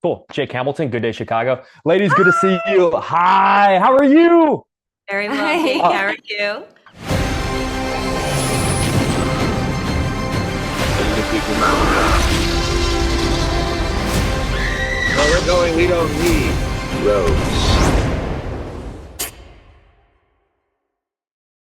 Cool. Jake Hamilton, Good Day Chicago. Ladies, good to see you. Hi, how are you? Very well, Jake. How are you? Where we're going, we don't need roads.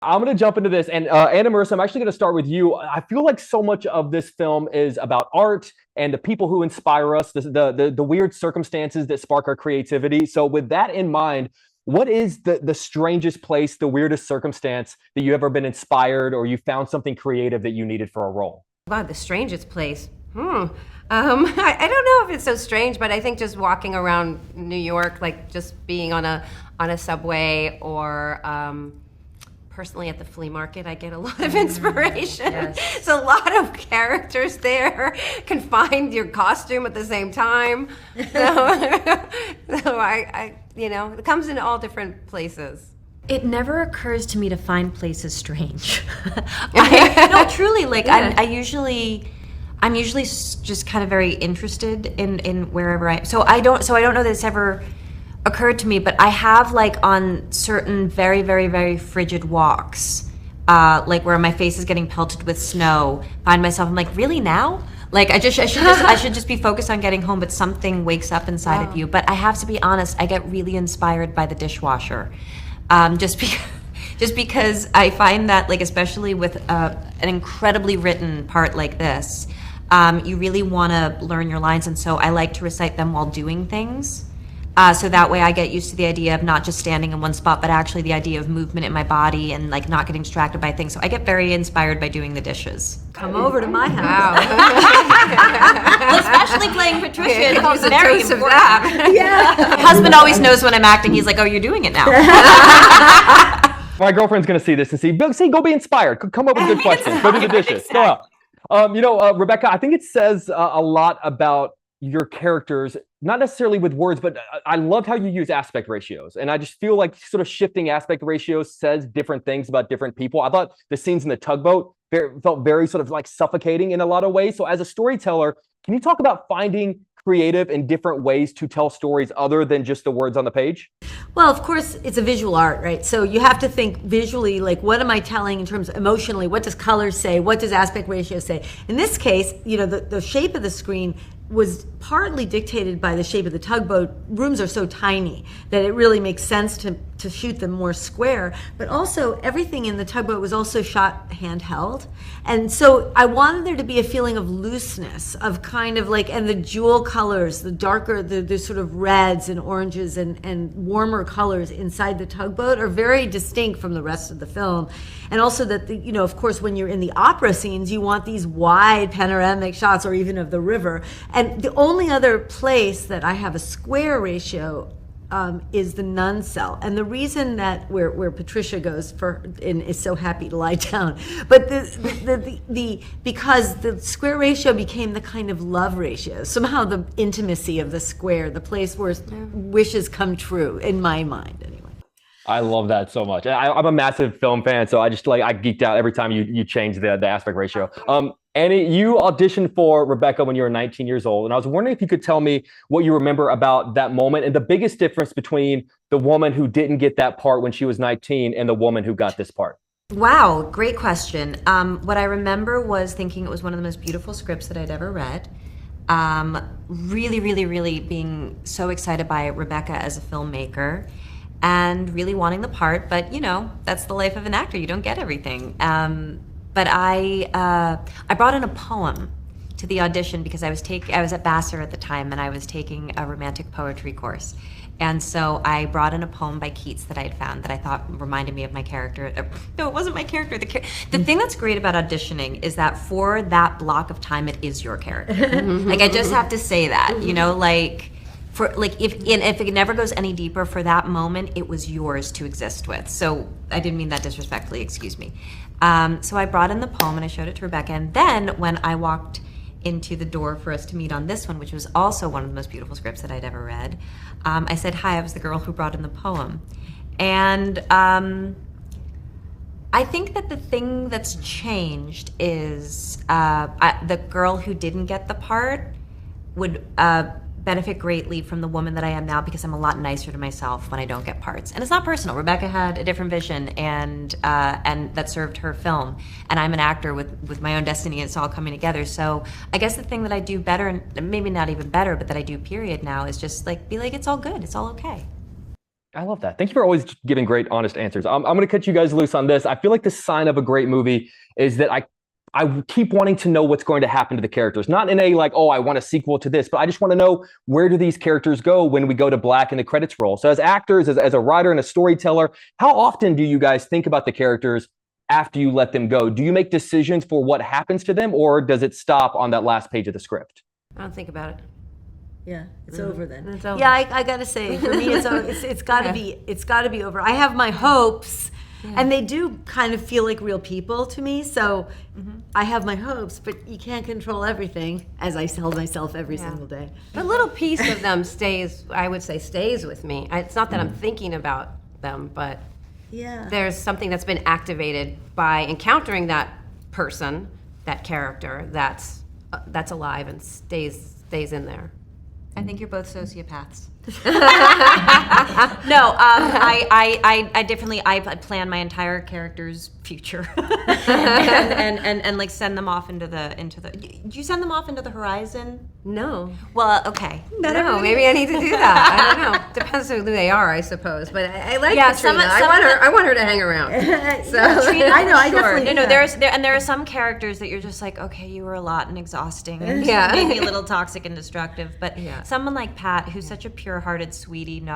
I'm going to jump into this. And Anna Marissa, I'm actually going to start with you. I feel like so much of this film is about art and the people who inspire us, the weird circumstances that spark our creativity. So with that in mind, what is the strangest place, the weirdest circumstance that you ever been inspired or you found something creative that you needed for a role? Wow, the strangest place. I don't know if it's so strange, but I think just walking around New York, like just being on a subway or personally at the flea market, I get a lot of inspiration. Yes. There's a lot of characters there. Can find your costume at the same time. So I it comes in all different places. It never occurs to me to find places strange. No, truly, like yeah. I'm usually just kind of very interested in wherever so I don't know that it's ever occurred to me, but I have, like, on certain very, very, very frigid walks, like where my face is getting pelted with snow, find myself, I'm like, really now? Like, I should just be focused on getting home, but something wakes up inside of you. But I have to be honest, I get really inspired by the dishwasher, just because I find that, like, especially with an incredibly written part like this, you really want to learn your lines, and so I like to recite them while doing things. So that way I get used to the idea of not just standing in one spot, but actually the idea of movement in my body and, like, not getting distracted by things. So I get very inspired by doing the dishes. Come over to my house. Well, especially playing Patricia, Who's very important. Yeah. My husband always knows when I'm acting. He's like, oh, you're doing it now. My girlfriend's going to see this and see, go be inspired. Come up with good questions. Go do the dishes. Go out. Rebecca, I think it says a lot about your characters, not necessarily with words, but I loved how you use aspect ratios. And I just feel like sort of shifting aspect ratios says different things about different people. I thought the scenes in the tugboat felt very sort of like suffocating in a lot of ways. So as a storyteller, can you talk about finding creative and different ways to tell stories other than just the words on the page? Well, of course, it's a visual art, right? So you have to think visually, like, what am I telling in terms of emotionally? What does color say? What does aspect ratio say? In this case, the shape of the screen was partly dictated by the shape of the tugboat. Rooms are so tiny that it really makes sense to shoot them more square, but also everything in the tugboat was also shot handheld. And so I wanted there to be a feeling of looseness, of kind of like, and the jewel colors, the darker, the sort of reds and oranges and warmer colors inside the tugboat are very distinct from the rest of the film. And also that, of course, when you're in the opera scenes, you want these wide panoramic shots, or even of the river. And the only other place that I have a square ratio is the nun cell, and the reason that where Patricia goes and is so happy to lie down, but because the square ratio became the kind of love ratio, somehow the intimacy of the square, the place where wishes come true, in my mind anyway. I love that so much. I'm a massive film fan, so I geeked out every time you change the aspect ratio. Annie, you auditioned for Rebecca when you were 19 years old, and I was wondering if you could tell me what you remember about that moment and the biggest difference between the woman who didn't get that part when she was 19 and the woman who got this part. Wow, great question. What I remember was thinking it was one of the most beautiful scripts that I'd ever read. Really, really, really being so excited by Rebecca as a filmmaker and really wanting the part, but that's the life of an actor. You don't get everything. But I brought in a poem to the audition because I was at Vassar at the time, and I was taking a romantic poetry course. And so I brought in a poem by Keats that I had found that I thought reminded me of my character. No, it wasn't my character. The thing that's great about auditioning is that for that block of time, it is your character. Like, I just have to say that, if it never goes any deeper, for that moment, it was yours to exist with. So I didn't mean that disrespectfully, excuse me. So I brought in the poem and I showed it to Rebecca. And then when I walked into the door for us to meet on this one, which was also one of the most beautiful scripts that I'd ever read, I said, hi, I was the girl who brought in the poem. And I think that the thing that's changed is the girl who didn't get the part would benefit greatly from the woman that I am now because I'm a lot nicer to myself when I don't get parts. And it's not personal. Rebecca had a different vision, and that served her film. And I'm an actor with my own destiny, and it's all coming together. So I guess the thing that I do better, and maybe not even better, but that I do period now, is just like be like, it's all good, it's all okay. I love that. Thank you for always giving great, honest answers. I'm going to cut you guys loose on this. I feel like the sign of a great movie is that I keep wanting to know what's going to happen to the characters. Not in a like, oh, I want a sequel to this, but I just want to know, where do these characters go when we go to black and the credits roll? So as actors, as a writer and a storyteller, how often do you guys think about the characters after you let them go? Do you make decisions for what happens to them, or does it stop on that last page of the script? I don't think about it. Yeah, it's over then. It's over. Yeah, I gotta say, for me, it's gotta be over. I have my hopes, and they do kind of feel like real people to me. So I have my hopes, but you can't control everything, as I tell myself every single day. A little piece of them stays, I would say, stays with me. It's not that I'm thinking about them, but there's something that's been activated by encountering that person, that character, that's alive and stays in there. I think you're both sociopaths. No, I definitely plan my entire character's future, and like send them off into the. Do you send them off into the horizon? No. Well, okay. No, maybe I need to do that. I don't know. Depends on who they are, I suppose. But I like Katrina. I want her to hang around. So I know. I definitely. No, there are some characters that you're just like, okay, you were a lot and exhausting, and maybe a little toxic and destructive. But someone like Pat, who's such a pure-hearted sweetie, no.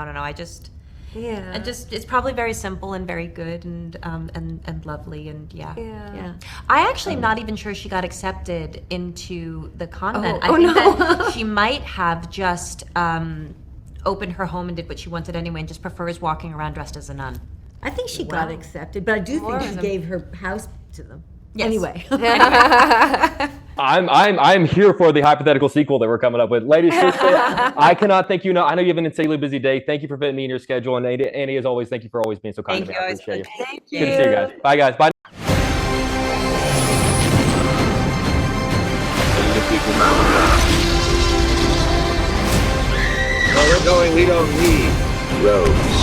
It's probably very simple and very good and lovely and I actually am not even sure she got accepted into the convent. I think that she might have just opened her home and did what she wanted anyway, and just prefers walking around dressed as a nun. I think she got accepted, but I do think she gave her house to them. Yes. Anyway. I'm here for the hypothetical sequel that we're coming up with. Ladies, seriously, I cannot thank you enough. I know you have an insanely busy day. Thank you for fitting me in your schedule. And Annie, as always, thank you for always being so kind to me. I appreciate you. Thank you. Good to see you guys. Bye, guys. Bye. Where we're going, we don't need roads.